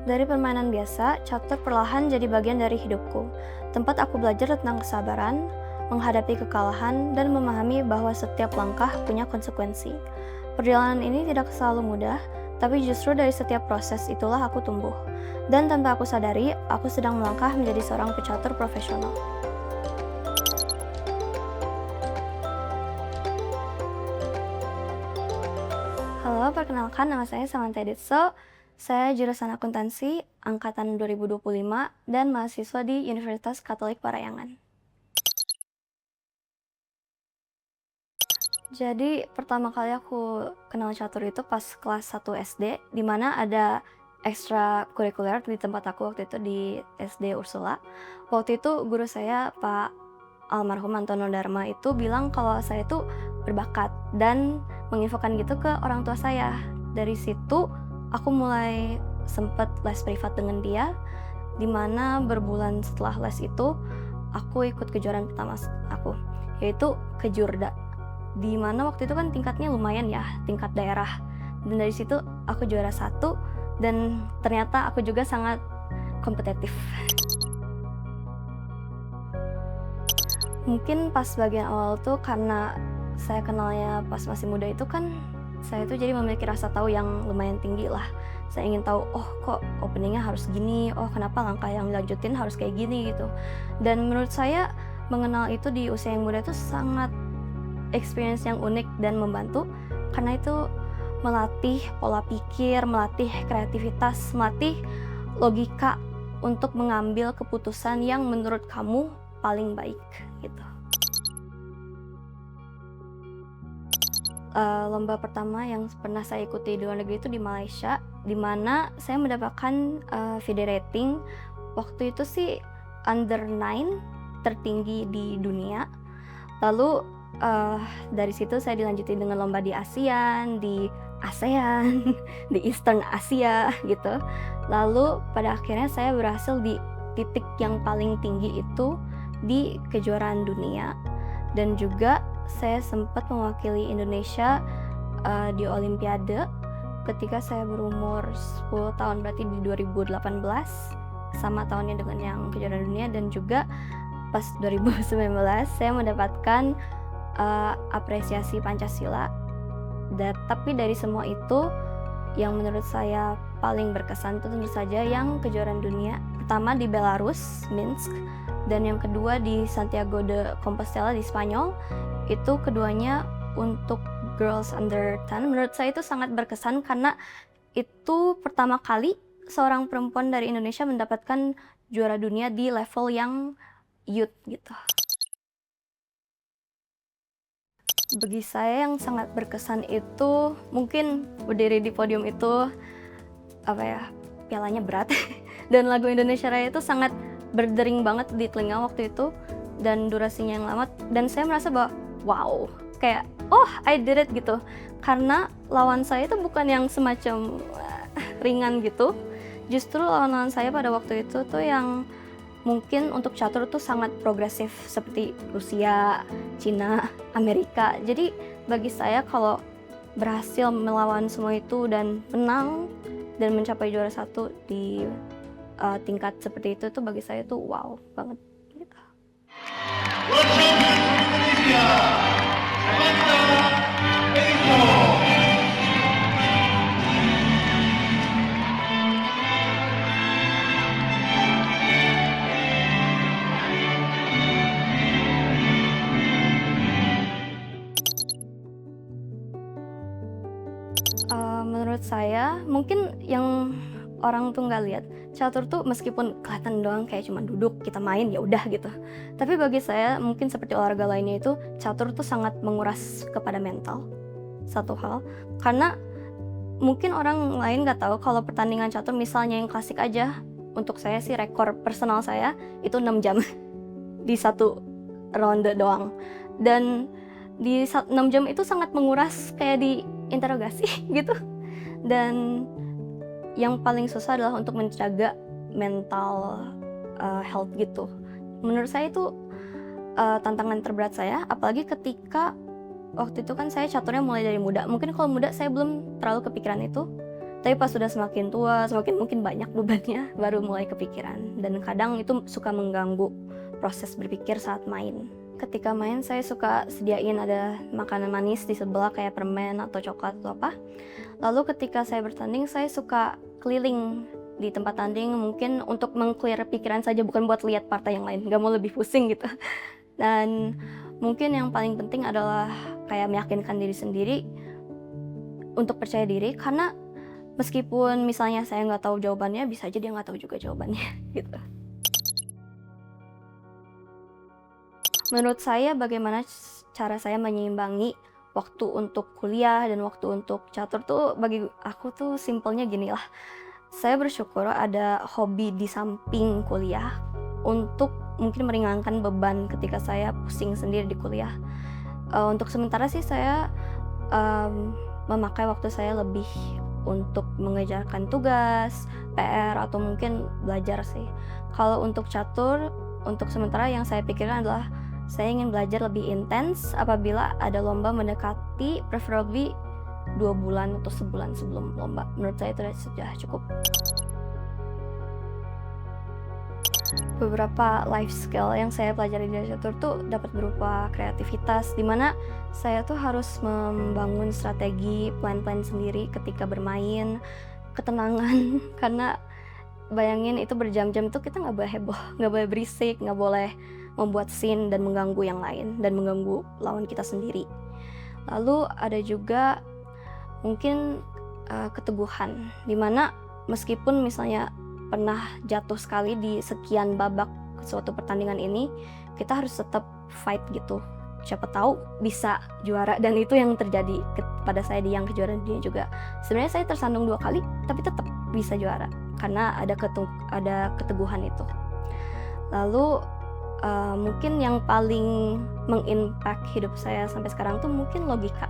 Dari permainan biasa, catur perlahan jadi bagian dari hidupku. Tempat aku belajar tentang kesabaran, menghadapi kekalahan, dan memahami bahwa setiap langkah punya konsekuensi. Perjalanan ini tidak selalu mudah, tapi justru dari setiap proses itulah aku tumbuh. Dan tanpa aku sadari, aku sedang melangkah menjadi seorang pecatur profesional. Halo, perkenalkan nama saya Samantha Ditso. Saya jurusan akuntansi angkatan 2025 dan mahasiswa di Universitas Katolik Parahyangan. Jadi pertama kali aku kenal catur itu pas kelas 1 SD, di mana ada ekstrakurikuler di tempat aku waktu itu di SD Ursula. Waktu itu guru saya Pak almarhum Antono Dharma itu bilang kalau saya itu berbakat dan menginfokan gitu ke orang tua saya. Dari situ aku mulai sempet les privat dengan dia, di mana berbulan setelah les itu aku ikut kejuaraan pertama aku, yaitu Kejurda. Di mana waktu itu kan tingkatnya lumayan ya, tingkat daerah. Dan dari situ aku juara 1 dan ternyata aku juga sangat kompetitif. Mungkin pas bagian awal tuh karena saya kenalnya pas masih muda itu kan saya tuh jadi memiliki rasa tahu yang lumayan tinggi lah. Saya ingin tahu, oh kok openingnya harus gini, oh kenapa langkah yang dilanjutin harus kayak gini gitu. Dan menurut saya mengenal itu di usia yang muda itu sangat experience yang unik dan membantu karena itu melatih pola pikir, melatih kreativitas, melatih logika untuk mengambil keputusan yang menurut kamu paling baik gitu. Lomba pertama yang pernah saya ikuti di luar negeri itu di Malaysia, di mana saya mendapatkan FIDE rating waktu itu sih under 9 tertinggi di dunia. Lalu dari situ saya dilanjutin dengan lomba di ASEAN, di ASEAN, di Eastern Asia gitu. Lalu pada akhirnya saya berhasil di titik yang paling tinggi itu di kejuaraan dunia. Dan juga saya sempat mewakili Indonesia di Olimpiade ketika saya berumur 10 tahun, berarti di 2018, sama tahunnya dengan yang kejuaraan dunia. Dan juga pas 2019 saya mendapatkan apresiasi Pancasila. Tapi dari semua itu yang menurut saya paling berkesan itu tentu saja yang kejuaraan dunia. Pertama di Belarus, Minsk, dan yang kedua di Santiago de Compostela di Spanyol. Itu keduanya untuk girls under 10. Menurut saya itu sangat berkesan karena itu pertama kali seorang perempuan dari Indonesia mendapatkan juara dunia di level yang youth gitu. Bagi saya yang sangat berkesan itu mungkin berdiri di podium itu pialanya berat dan lagu Indonesia Raya itu sangat berdering banget di telinga waktu itu dan durasinya yang lama, dan saya merasa bahwa wow, kayak oh I did it gitu, karena lawan saya itu bukan yang semacam ringan gitu. Justru lawan saya pada waktu itu tuh yang mungkin untuk catur tuh sangat progresif seperti Rusia, Cina, Amerika. Jadi bagi saya kalau berhasil melawan semua itu dan menang dan mencapai juara 1 di tingkat seperti itu tuh bagi saya tuh wow banget gitu. Menurut saya mungkin yang orang tuh nggak lihat, catur tuh meskipun kelihatan doang kayak cuma duduk kita main ya udah gitu, tapi bagi saya mungkin seperti olahraga lainnya itu catur tuh sangat menguras kepada mental. Satu hal, karena mungkin orang lain nggak tahu kalau pertandingan catur misalnya yang klasik aja, untuk saya sih rekor personal saya itu 6 jam di satu ronde doang, dan di 6 jam itu sangat menguras kayak di interogasi gitu. Dan yang paling susah adalah untuk menjaga mental health gitu. Menurut saya itu tantangan terberat saya, apalagi ketika waktu itu kan saya caturnya mulai dari muda. Mungkin kalau muda saya belum terlalu kepikiran itu, Tapi pas sudah semakin tua, semakin mungkin banyak bebannya, baru mulai kepikiran. Dan kadang itu suka mengganggu proses berpikir saat main. Ketika main saya suka sediain ada makanan manis di sebelah kayak permen atau coklat atau apa. Lalu ketika saya bertanding saya suka keliling di tempat tanding mungkin untuk meng-clear pikiran saja, bukan buat lihat partai yang lain, gak mau lebih pusing gitu. Dan mungkin yang paling penting adalah kayak meyakinkan diri sendiri untuk percaya diri, karena meskipun misalnya saya nggak tahu jawabannya, bisa aja dia nggak tahu juga jawabannya gitu. Menurut saya bagaimana cara saya menyeimbangi waktu untuk kuliah dan waktu untuk catur tuh bagi aku tuh simpelnya gini lah. Saya bersyukur ada hobi di samping kuliah untuk mungkin meringankan beban ketika saya pusing sendiri di kuliah. Untuk sementara sih saya memakai waktu saya lebih untuk mengerjakan tugas, PR, atau mungkin belajar sih. Kalau untuk catur, untuk sementara yang saya pikirkan adalah saya ingin belajar lebih intens apabila ada lomba mendekati, preferably 2 bulan atau sebulan sebelum lomba. Menurut saya itu sudah cukup. Beberapa life skill yang saya pelajari dari catur tuh dapat berupa kreativitas, dimana saya tuh harus membangun strategi plan-plan sendiri ketika bermain, ketenangan karena bayangin itu berjam-jam tuh kita nggak boleh heboh, nggak boleh berisik, nggak boleh membuat scene dan mengganggu yang lain dan mengganggu lawan kita sendiri. Lalu ada juga mungkin keteguhan, dimana meskipun misalnya pernah jatuh sekali di sekian babak suatu pertandingan ini, kita harus tetap fight gitu. Siapa tahu bisa juara, dan itu yang terjadi pada saya di yang kejuaraan dunia juga. Sebenarnya saya tersandung 2 kali, tapi tetap bisa juara karena ada keteguhan itu. Lalu mungkin yang paling mengimpact hidup saya sampai sekarang tuh mungkin logika.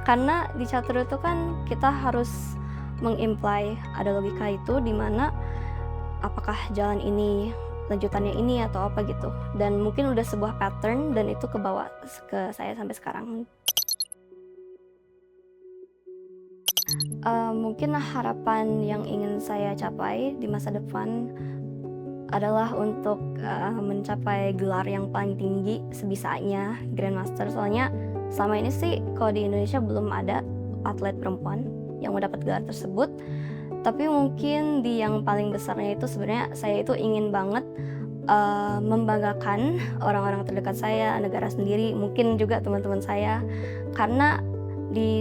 Karena di catur itu kan kita harus mengimply ada logika itu, dimana apakah jalan ini lanjutannya ini atau apa gitu, dan mungkin udah sebuah pattern dan itu kebawa ke saya sampai sekarang. Mungkin harapan yang ingin saya capai di masa depan adalah untuk mencapai gelar yang paling tinggi sebisanya, Grandmaster. Soalnya selama ini sih kalau di Indonesia belum ada atlet perempuan yang mendapat gelar tersebut. Tapi mungkin di yang paling besarnya itu sebenarnya saya itu ingin banget membanggakan orang-orang terdekat saya, negara sendiri, mungkin juga teman-teman saya. Karena di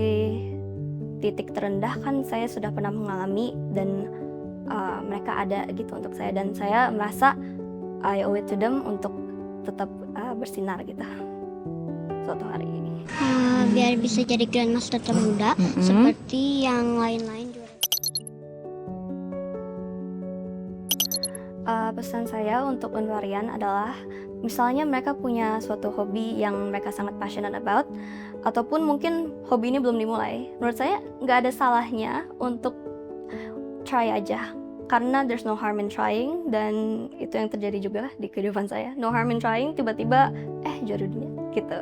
titik terendah kan saya sudah pernah mengalami, dan mereka ada gitu untuk saya, dan saya merasa I owe it to them untuk tetap bersinar gitu suatu hari ini. Biar bisa jadi Grandmaster termuda seperti yang lain-lain juga. Pesan saya untuk pelarian adalah misalnya mereka punya suatu hobi yang mereka sangat passionate about, ataupun mungkin hobi ini belum dimulai, menurut saya nggak ada salahnya untuk try aja, karena there's no harm in trying, dan itu yang terjadi juga di kehidupan saya. No harm in trying, tiba-tiba juara dunia gitu.